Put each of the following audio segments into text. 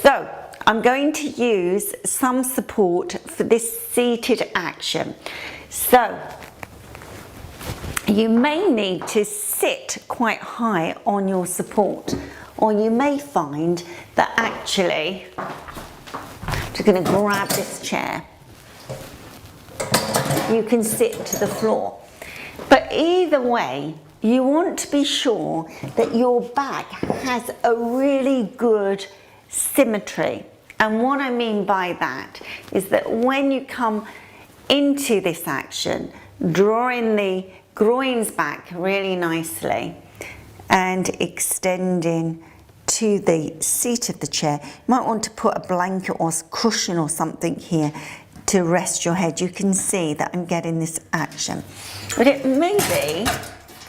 So I'm going to use some support for this seated action. So you may need to sit quite high on your support, or you may find that actually, I'm just going to grab this chair, you can sit to the floor. But either way, you want to be sure that your back has a really good symmetry. And what I mean by that is that when you come into this action, drawing the groins back really nicely and extending to the seat of the chair. You might want to put a blanket or cushion or something here to rest your head. You can see that I'm getting this action. But it may be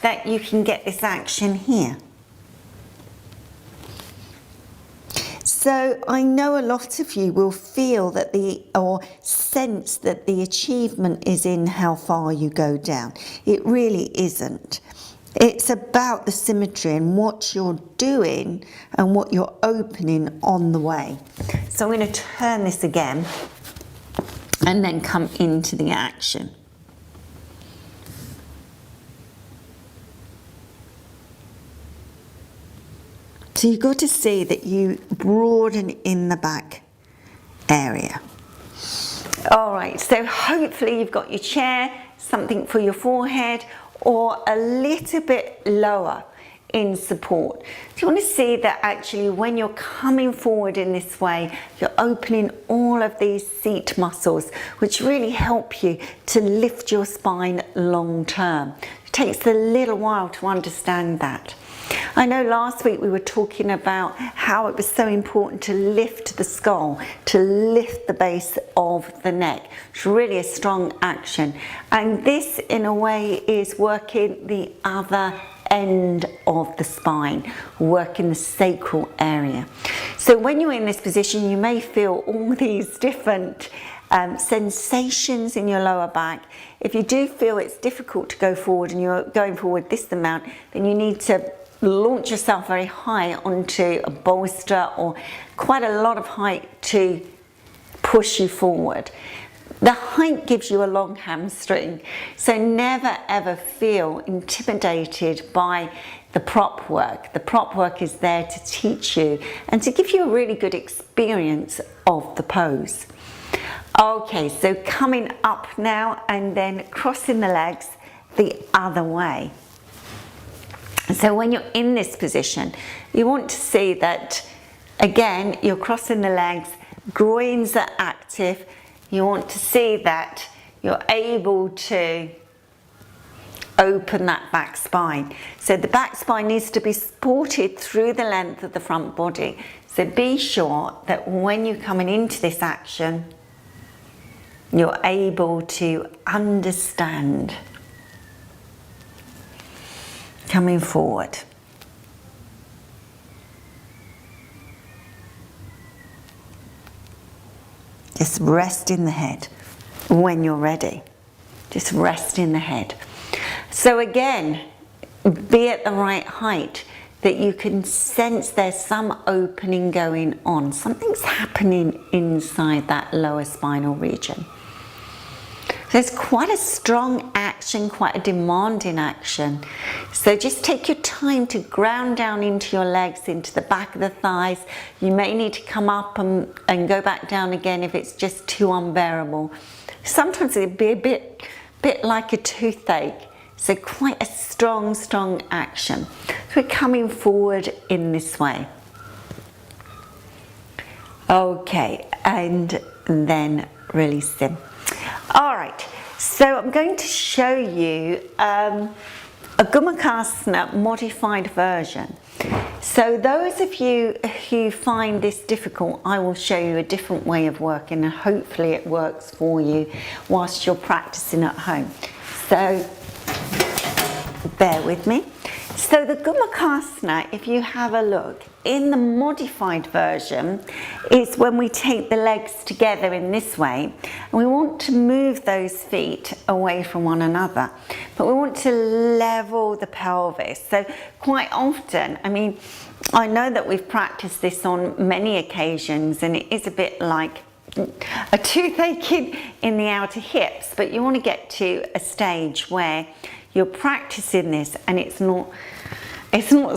that you can get this action here. So I know a lot of you will feel that or sense that the achievement is in how far you go down. It really isn't. It's about the symmetry and what you're doing and what you're opening on the way. So I'm going to turn this again and then come into the action. So you've got to see that you broaden in the back area. All right, so hopefully you've got your chair, something for your forehead, or a little bit lower in support. So you want to see that actually when you're coming forward in this way, you're opening all of these seat muscles, which really help you to lift your spine long term. It takes a little while to understand that. I know last week we were talking about how it was so important to lift the skull, to lift the base of the neck. It's really a strong action. And this, in a way, is working the other end of the spine, working the sacral area. So when you're in this position, you may feel all these different sensations in your lower back. If you do feel it's difficult to go forward and you're going forward this amount, then you need to launch yourself very high onto a bolster or quite a lot of height to push you forward. The height gives you a long hamstring, so never ever feel intimidated by the prop work. The prop work is there to teach you and to give you a really good experience of the pose. Okay, so coming up now and then crossing the legs the other way. So when you're in this position, you want to see that, again, you're crossing the legs, groins are active. You want to see that you're able to open that back spine. So the back spine needs to be supported through the length of the front body. So be sure that when you're coming into this action, you're able to understand. Coming forward. Just rest in the head when you're ready. Just rest in the head. So again, be at the right height that you can sense there's some opening going on. Something's happening inside that lower spinal region. There's quite a strong action, quite a demanding action. So just take your time to ground down into your legs, into the back of the thighs. You may need to come up and go back down again if it's just too unbearable. Sometimes it'd be a bit like a toothache. So quite a strong action. So we're coming forward in this way. Okay, and then releasing. All right, so I'm going to show you a Gamakasana modified version. So those of you who find this difficult, I will show you a different way of working and hopefully it works for you whilst you're practicing at home. So bear with me. So the Gamakasana, if you have a look, in the modified version, is when we take the legs together in this way, and we want to move those feet away from one another, but we want to level the pelvis. So quite often, I mean, I know that we've practiced this on many occasions, and it is a bit like a toothache in the outer hips, but you want to get to a stage where you're practicing this and it's not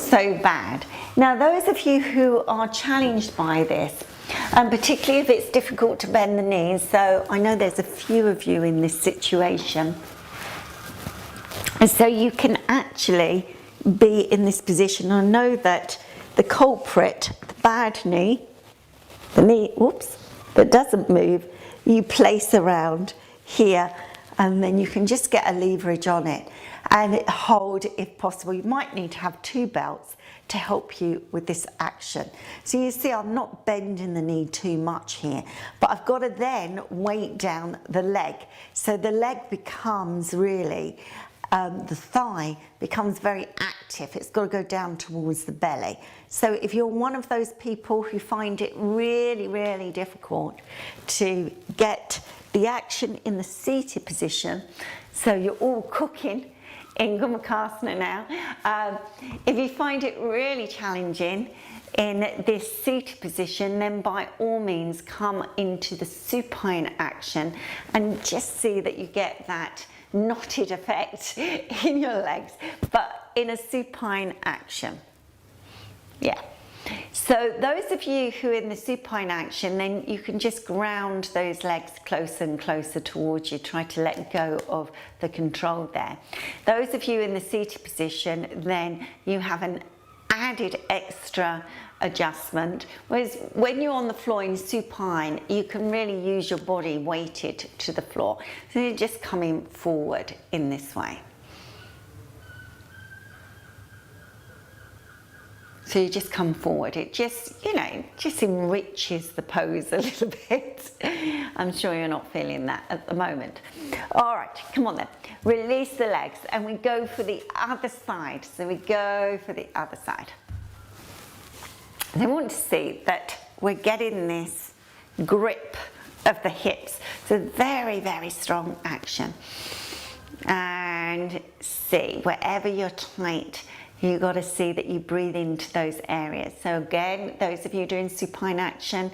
so bad. Now, those of you who are challenged by this, and particularly if it's difficult to bend the knees, so I know there's a few of you in this situation, and so you can actually be in this position. I know that the culprit, the bad knee, the knee, whoops, that doesn't move, you place around here, and then you can just get a leverage on it and hold if possible. You might need to have 2 belts to help you with this action. So you see, I'm not bending the knee too much here, but I've got to then weight down the leg. So the leg becomes really, the thigh becomes very active. It's got to go down towards the belly. So if you're one of those people who find it really, really difficult to get the action in the seated position, so you're all cooking in Gamakasana now, if you find it really challenging in this seated position, then by all means come into the supine action and just see that you get that knotted effect in your legs, but in a supine action. Yeah. So those of you who are in the supine action, then you can just ground those legs closer and closer towards you. Try to let go of the control there. Those of you in the seated position, then you have an added extra adjustment, whereas when you're on the floor in supine, you can really use your body weighted to the floor. So you're just coming forward in this way. So you just come forward. It just, you know, just enriches the pose a little bit. I'm sure you're not feeling that at the moment. All right, come on then. Release the legs and we go for the other side. So we go for the other side. And I want to see that we're getting this grip of the hips. So very, very strong action. And see, wherever you're tight, you've got to see that you breathe into those areas. So again, those of you doing supine action,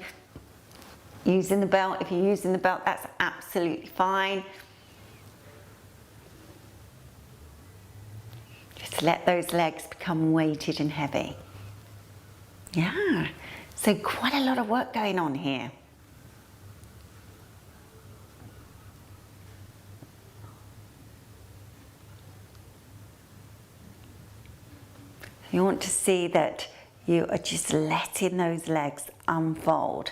using the belt, if you're using the belt, that's absolutely fine. Just let those legs become weighted and heavy. Yeah, so quite a lot of work going on here. You want to see that you are just letting those legs unfold.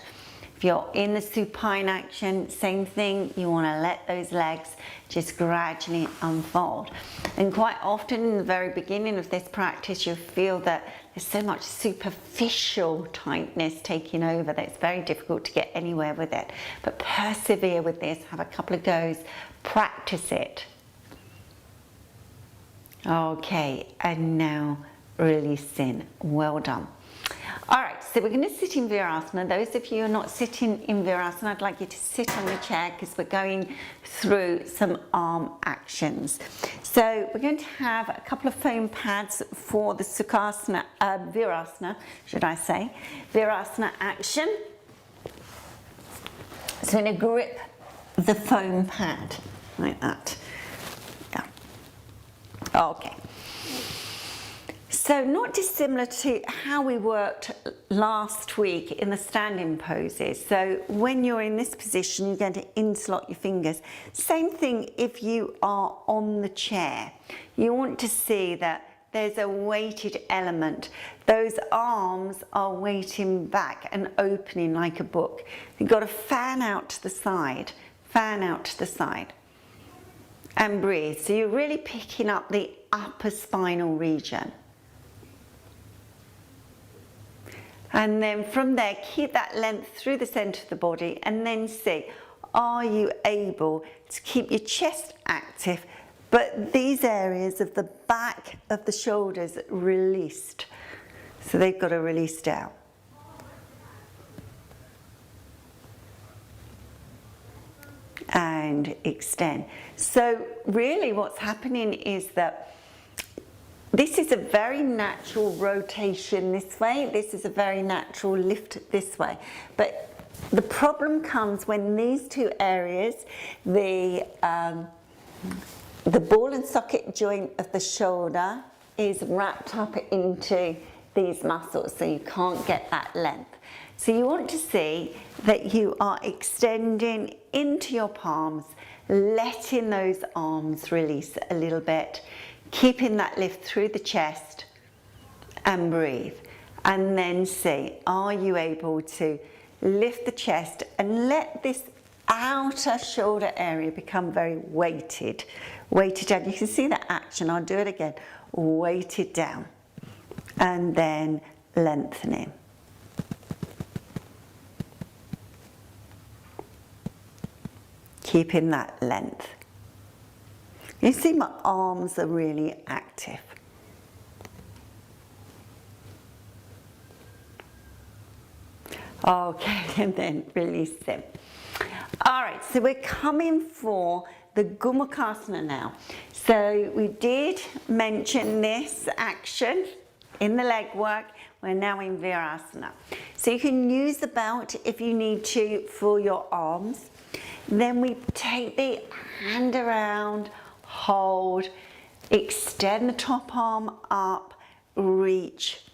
If you're in the supine action, same thing, you want to let those legs just gradually unfold. And quite often in the very beginning of this practice, you'll feel that there's so much superficial tightness taking over that it's very difficult to get anywhere with it. But persevere with this, have a couple of goes, practice it. Okay, and now releasing. Well done. All right, so we're going to sit in Virasana. Those of you who are not sitting in Virasana, I'd like you to sit on the chair because we're going through some arm actions. So we're going to have a couple of foam pads for the Sukhasana, Virasana, should I say, Virasana action. So I'm going to grip the foam pad like that. Yeah. Okay. So not dissimilar to how we worked last week in the standing poses. So when you're in this position, you're going to interlock your fingers. Same thing if you are on the chair. You want to see that there's a weighted element. Those arms are weighting back and opening like a book. You've got to fan out to the side, fan out to the side. And breathe. So you're really picking up the upper spinal region. And then from there, keep that length through the centre of the body and then see, are you able to keep your chest active but these areas of the back of the shoulders released. So they've got to release down. And extend. So really what's happening is that this is a very natural rotation this way. This is a very natural lift this way. But the problem comes when these two areas, the ball and socket joint of the shoulder is wrapped up into these muscles, so you can't get that length. So you want to see that you are extending into your palms, letting those arms release a little bit, keeping that lift through the chest, and breathe. And then see, are you able to lift the chest and let this outer shoulder area become very weighted down. You can see that action. I'll do it again. Weighted down, and then lengthening. Keeping that length. You see my arms are really active. Okay, and then release them. All right, so we're coming for the Gamakasana now. So we did mention this action in the leg work. We're now in Virasana. So you can use the belt if you need to for your arms. Then we take the hand around, hold, extend the top arm up, reach,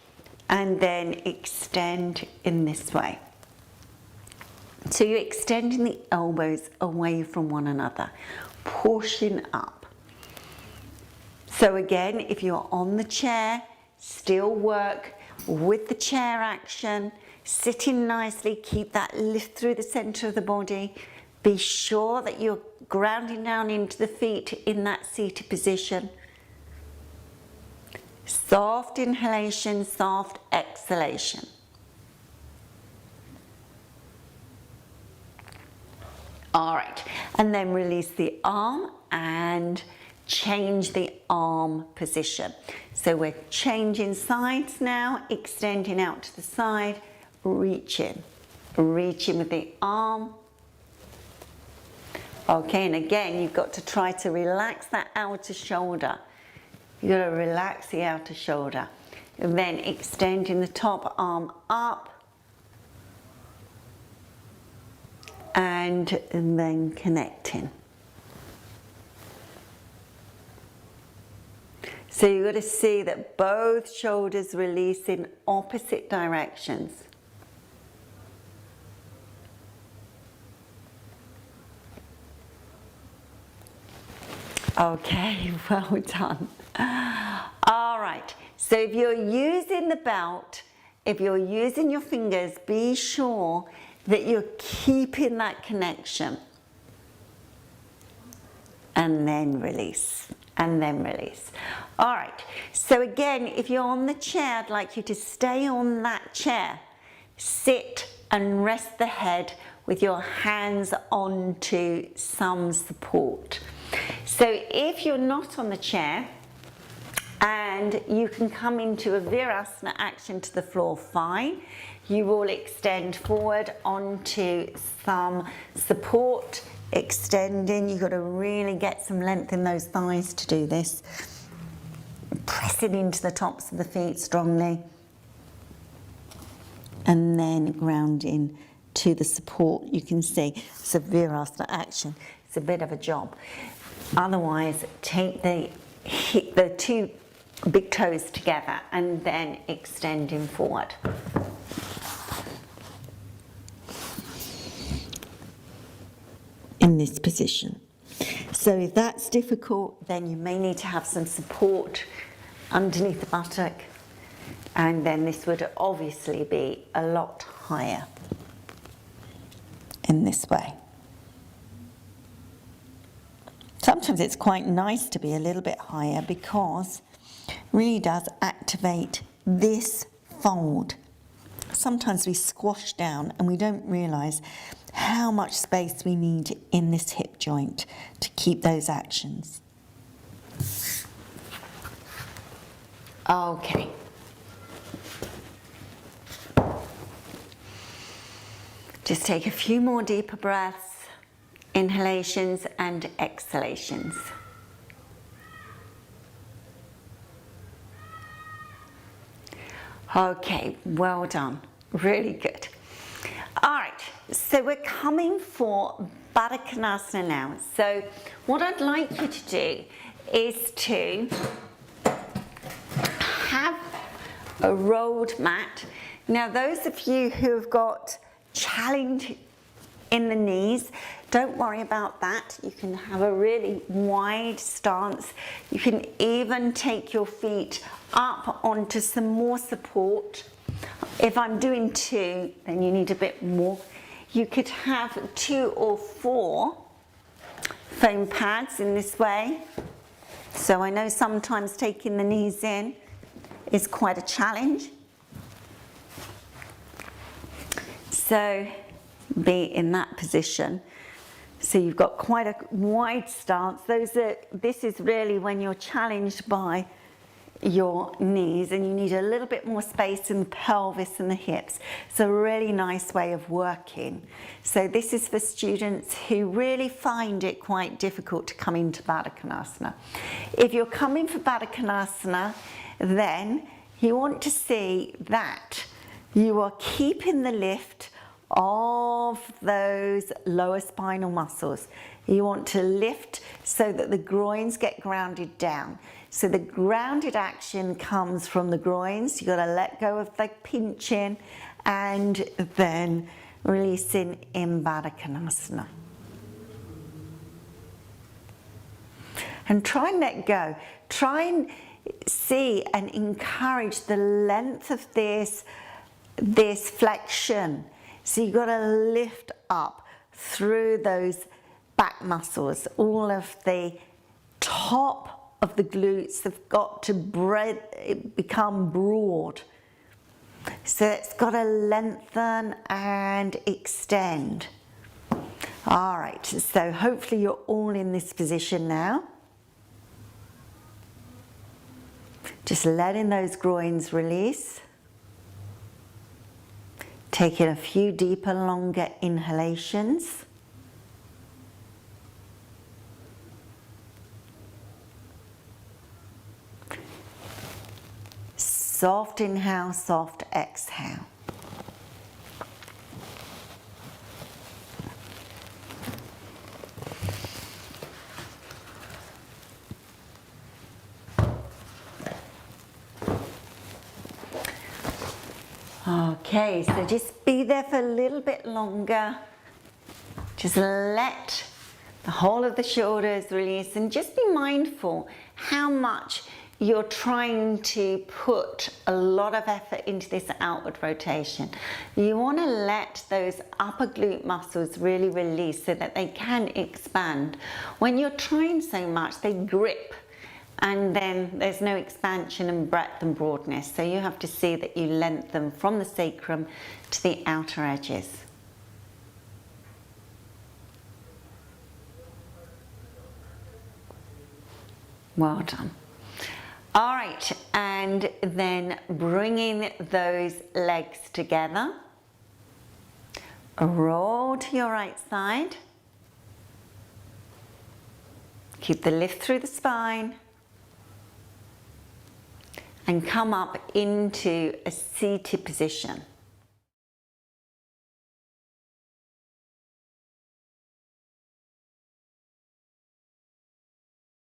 and then extend in this way. So you're extending the elbows away from one another, pushing up. So again, if you're on the chair, still work with the chair action, sitting nicely, keep that lift through the center of the body. Be sure that you're grounding down into the feet in that seated position. Soft inhalation, soft exhalation. All right, and then release the arm and change the arm position. So we're changing sides now, extending out to the side, reaching with the arm. Okay, and again, you've got to try to relax that outer shoulder. You've got to relax the outer shoulder. And then extending the top arm up. And then connecting. So you've got to see that both shoulders release in opposite directions. Okay, well done. All right, so if you're using the belt, if you're using your fingers, be sure that you're keeping that connection. And then release, and then release. All right, so again, if you're on the chair, I'd like you to stay on that chair. Sit and rest the head with your hands onto some support. So if you're not on the chair, and you can come into a Virasana action to the floor, fine. You will extend forward onto some support, extending. You've got to really get some length in those thighs to do this. Pressing into the tops of the feet strongly. And then grounding to the support. You can see it's a Virasana action. It's a bit of a job. Otherwise, take the two big toes together and then extending forward. In this position. So if that's difficult, then you may need to have some support underneath the buttock, and then this would obviously be a lot higher in this way. Sometimes it's quite nice to be a little bit higher because it really does activate this fold. Sometimes we squash down and we don't realise how much space we need in this hip joint to keep those actions. Okay. Just take a few more deeper breaths, inhalations and exhalations. Okay, well done. Really good. All right, so we're coming for Badanasana now. So what I'd like you to do is to have a rolled mat. Now, those of you who have got challenge in the knees, don't worry about that. You can have a really wide stance. You can even take your feet up onto some more support. If I'm doing 2, then you need a bit more. You could have 2 or 4 foam pads in this way. So I know sometimes taking the knees in is quite a challenge. So be in that position. So you've got quite a wide stance. This is really when you're challenged by your knees and you need a little bit more space in the pelvis and the hips. It's a really nice way of working. So this is for students who really find it quite difficult to come into Badanasana. If you're coming for Badanasana, then you want to see that you are keeping the lift of those lower spinal muscles. You want to lift so that the groins get grounded down. So the grounded action comes from the groins. You've got to let go of the pinching and then releasing in Badanasana. And try and let go. Try and see and encourage the length of this flexion. So you've got to lift up through those back muscles. All of the top of the glutes have got to become broad. So it's got to lengthen and extend. All right, so hopefully you're all in this position now. Just letting those groins release. Taking a few deeper, longer inhalations. Soft inhale, soft exhale. Okay, so just be there for a little bit longer. Just let the whole of the shoulders release and just be mindful how much you're trying to put a lot of effort into this outward rotation. You want to let those upper glute muscles really release so that they can expand. When you're trying so much, they grip. And then there's no expansion and breadth and broadness. So you have to see that you lengthen from the sacrum to the outer edges. Well done. All right, and then bringing those legs together. Roll to your right side. Keep the lift through the spine. And come up into a seated position.